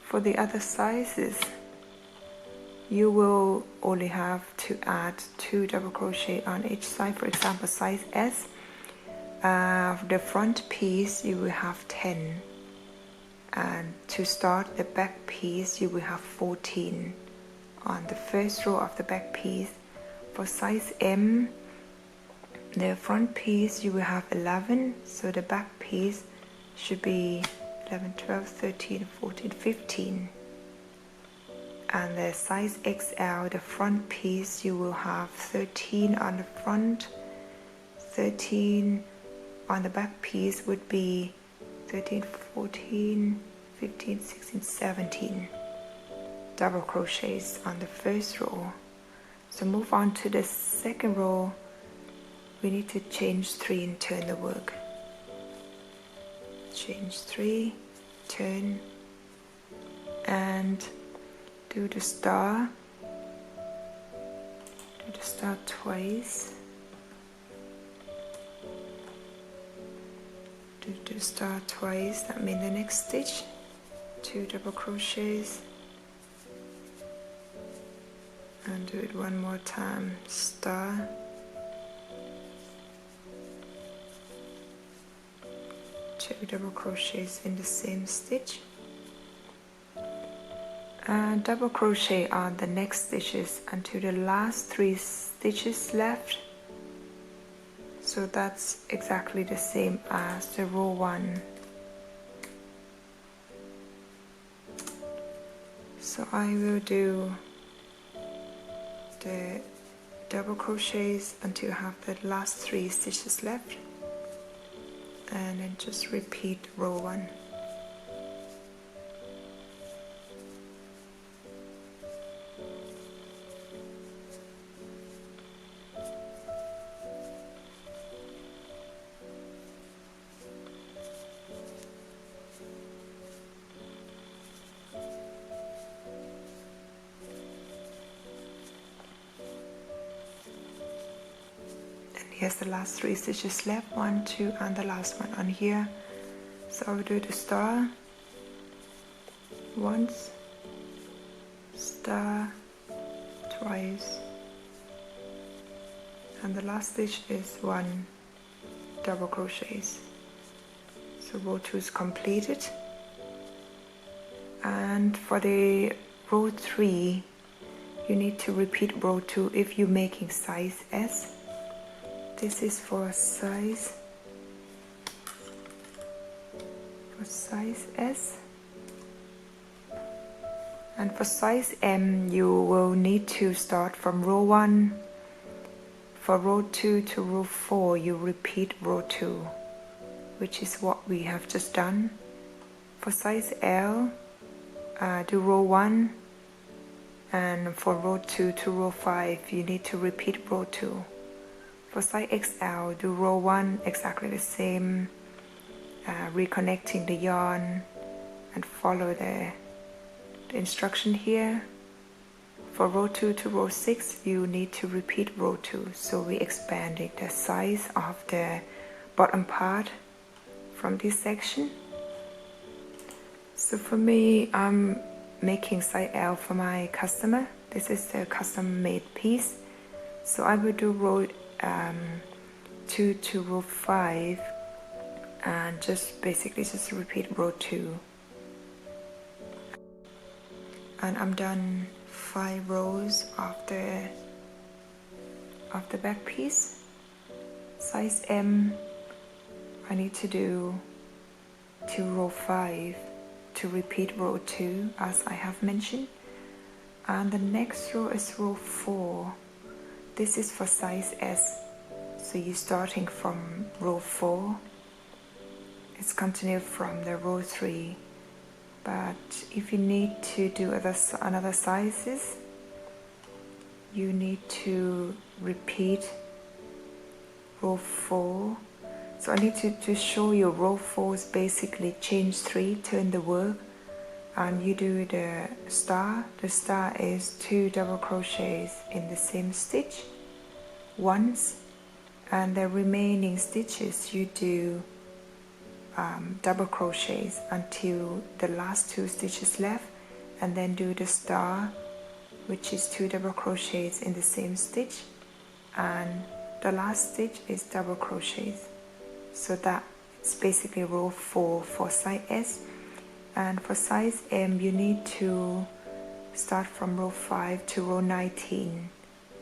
for the other sizes, you will only have to add 2 double crochet on each side. For example, size S, the front piece you will have 10, and to start the back piece you will have 14 on the first row of the back piece. For size M, the front piece you will have 11, so the back piece should be 11, 12, 13, 14, 15. And the size XL, the front piece you will have 13 on the front, 13 on the back piece would be 13, 14, 15, 16, 17 double crochets on the first row. So move on to the second row. We need to change 3 and turn the work. Change 3, turn, and do the star. Do the star twice. Do the star twice. That means the next stitch 2 double crochets, and do it one more time. Star, 2 double crochets in the same stitch, and double crochet on the next stitches until the last 3 stitches left. So that's exactly the same as the row 1. So I will do the double crochets until I have the last 3 stitches left, and then just repeat row 1. Here's the last 3 stitches left, 1, 2, and the last one on here. So I will do the star once, star twice, and the last stitch is 1 double crochets. So row 2 is completed, and for the row 3 you need to repeat row 2 if you're making size S. This is for size S, and for size M you will need to start from row 1. For row 2 to row 4 you repeat row 2, which is what we have just done. For size L, do row 1, and for row 2 to row 5 you need to repeat row 2. For size XL, do row 1 exactly the same, reconnecting the yarn and follow the the instruction here. For row 2 to row 6 you need to repeat row 2, so we expanded the size of the bottom part from this section. So for me, I'm making size L for my customer. This is the custom made piece, so I will do row 2 to row 5 and just basically just repeat row 2, and I'm done 5 rows of the back piece. Size M, I need to do 2 row 5 to repeat row 2 as I have mentioned, and the next row is row 4. This is for size S, so you're starting from row 4. It's continued from the row 3, but if you need to do another sizes, you need to repeat row 4. So I need to show you row 4 is basically chain 3, turn the work, and you do the star. The star is 2 double crochets in the same stitch once, and the remaining stitches you do double crochets until the last 2 stitches left, and then do the star, which is 2 double crochets in the same stitch, and the last stitch is double crochets. So that's basically row 4 for size S. And for size M you need to start from row 5 to row 19,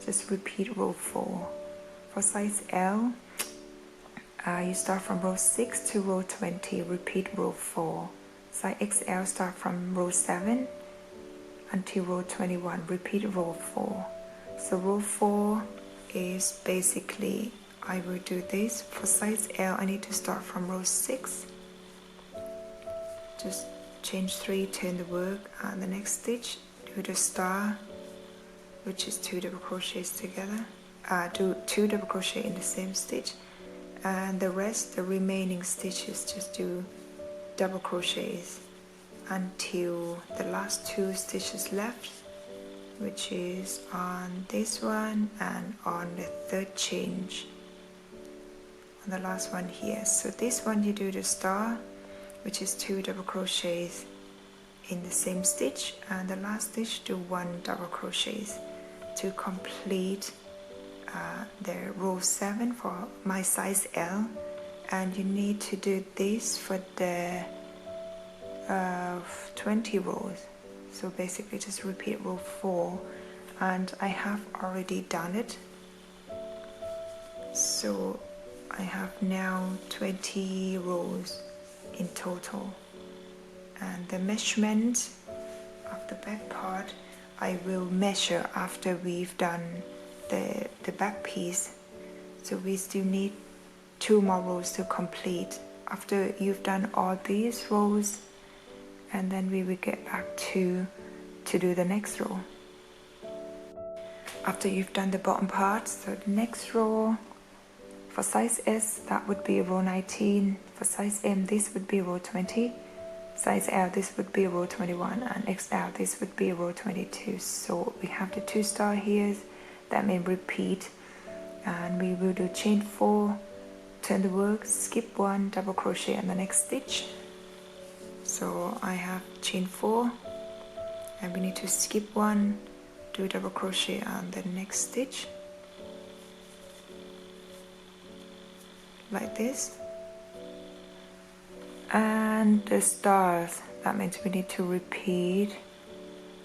just repeat row 4. For size L, you start from row 6 to row 20, repeat row 4. Size XL, start from row 7 until row 21, repeat row 4. So row 4 is basically, I will do this. For size L, I need to start from row 6, just chain 3, turn the work, and the next stitch do the star, which is 2 double crochets together, do 2 double crochet in the same stitch, and the remaining stitches just do double crochets until the last 2 stitches left, which is on this one and on the 3rd chain, on the last one here. So this one you do the star, which is 2 double crochets in the same stitch, and the last stitch do 1 double crochets to complete the row 7 for my size L. And you need to do this for the 20 rows. So basically just repeat row 4, and I have already done it. So I have now 20 rows in total, and the measurement of the back part I will measure after we've done the back piece. So we still need 2 more rows to complete after you've done all these rows, and then we will get back to do the next row after you've done the bottom part. So the next row for size S, that would be row 19. For size M, this would be row 20. Size L, this would be row 21, and XL, this would be row 22. So we have the 2 star here, that means repeat, and we will do chain 4, turn the work, skip 1 double crochet in the next stitch. So I have chain 4, and we need to skip 1, do double crochet on the next stitch, like this. And the stars, that means we need to repeat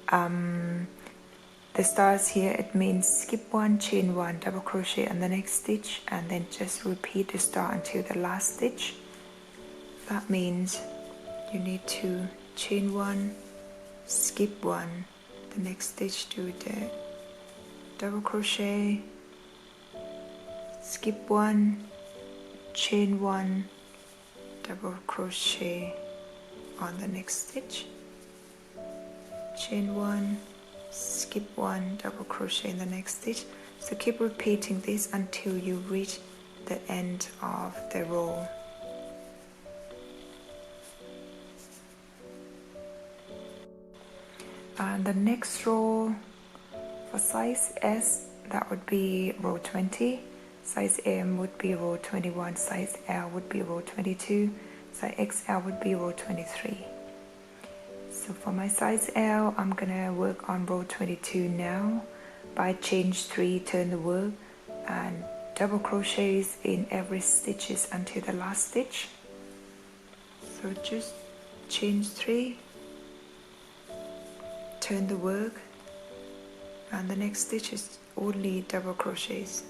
the stars here. It means skip 1, chain 1, double crochet in the next stitch, and then just repeat the star until the last stitch. That means you need to chain 1, skip 1, the next stitch do the double crochet, skip 1, chain 1, double crochet on the next stitch, chain 1, skip 1, double crochet in the next stitch. So keep repeating this until you reach the end of the row. And the next row for size S, that would be row 20, size M would be row 21, size L would be row 22, size XL would be row 23. So for my size L, I'm gonna work on row 22 now by chain 3, turn the work, and double crochets in every stitches until the last stitch. So just chain 3, turn the work, and the next stitch is only double crochets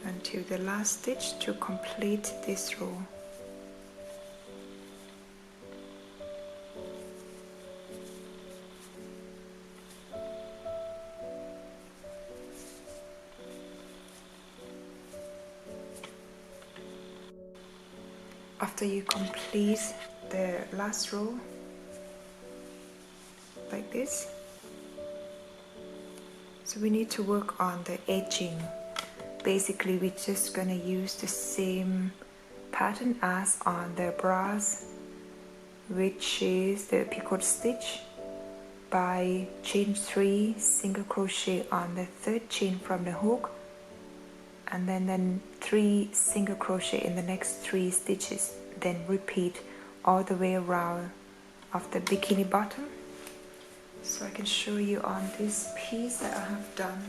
until the last stitch to complete this row. After you complete the last row like this, so we need to work on the edging. Basically, we're just gonna use the same pattern as on the bras, which is the Picot Stitch, by chain 3, single crochet on the 3rd chain from the hook, and then 3 single crochet in the next 3 stitches, then repeat all the way around of the bikini bottom. So I can show you on this piece that I have done.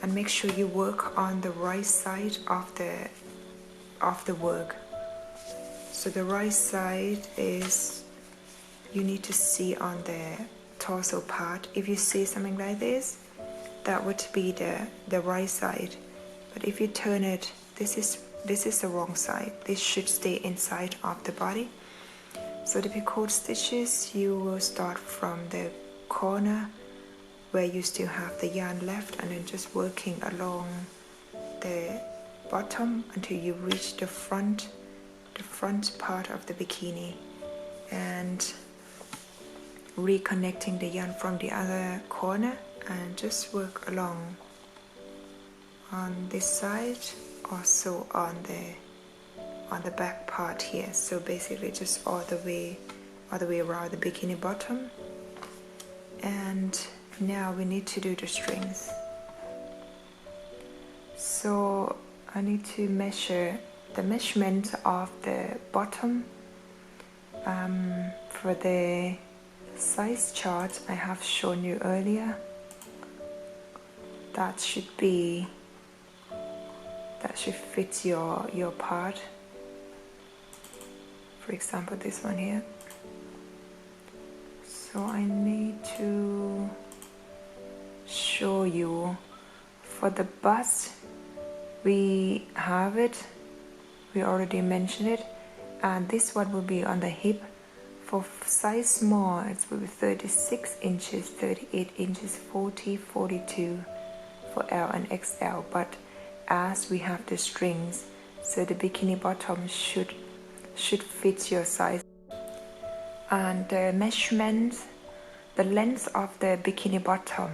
And make sure you work on the right side of the work. So the right side is, you need to see on the torso part. If you see something like this, that would be the right side. But if you turn it, this is the wrong side. This should stay inside of the body. So the Picot stitches, you will start from the corner where you still have the yarn left, and then just working along the bottom until you reach the front part of the bikini, and reconnecting the yarn from the other corner, and just work along on this side, also on the back part here. So basically just all the way around the bikini bottom. And now we need to do the strings. So I need to measure the measurement of the bottom. For the size chart I have shown you earlier, that should fit your part. For example, this one here. So I need to show you for the bust. We have it, we already mentioned it, and this one will be on the hip. For size small, it will be 36 inches, 38 inches, 40, 42 for L and XL. But as we have the strings, so the bikini bottom should fit your size. And the measurement, the length of the bikini bottom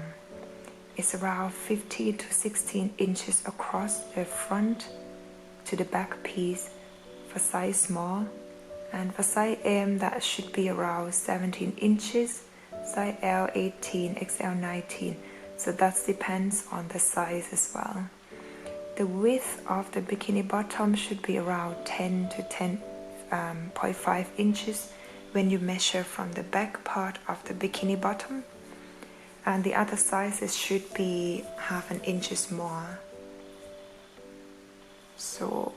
is around 15 to 16 inches across the front to the back piece for size small. And for size M, that should be around 17 inches, size L 18, XL 19. So that depends on the size as well. The width of the bikini bottom should be around 10 to 10.5 inches when you measure from the back part of the bikini bottom. And the other sizes should be half an inches more. So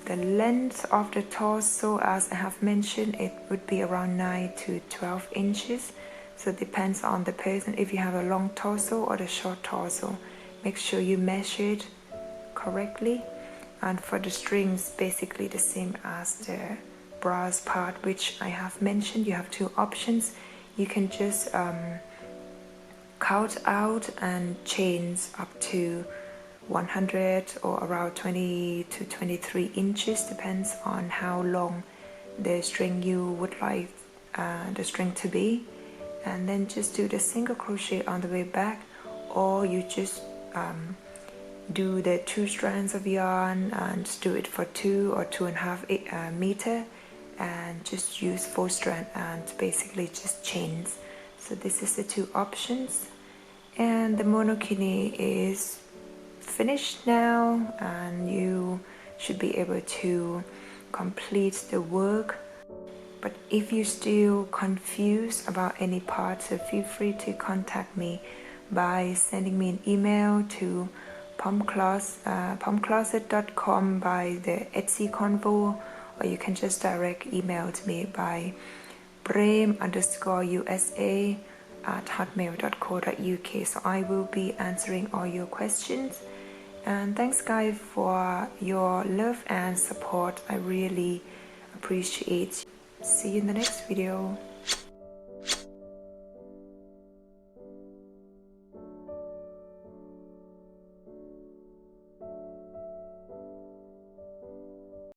the length of the torso, as I have mentioned, it would be around 9 to 12 inches. So it depends on the person, if you have a long torso or a short torso. Make sure you measure it correctly. And for the strings, basically the same as the bras part, which I have mentioned. You have two options. You can just count out and chains up to 100 or around 20 to 23 inches, depends on how long the string you would like the string to be. And then just do the single crochet on the way back, or you just do the 2 strands of yarn and do it for 2 or 2.5 meter, and just use full strand and basically just chains. So this is the two options, and the monokini is finished now, and you should be able to complete the work. But if you're still confused about any parts, so feel free to contact me by sending me an email to pomcloset.com by the Etsy convo, or you can just direct email to me by brame_usa@hotmail.co.uk. So I will be answering all your questions. And thanks guys for your love and support. I really appreciate. See you in the next video.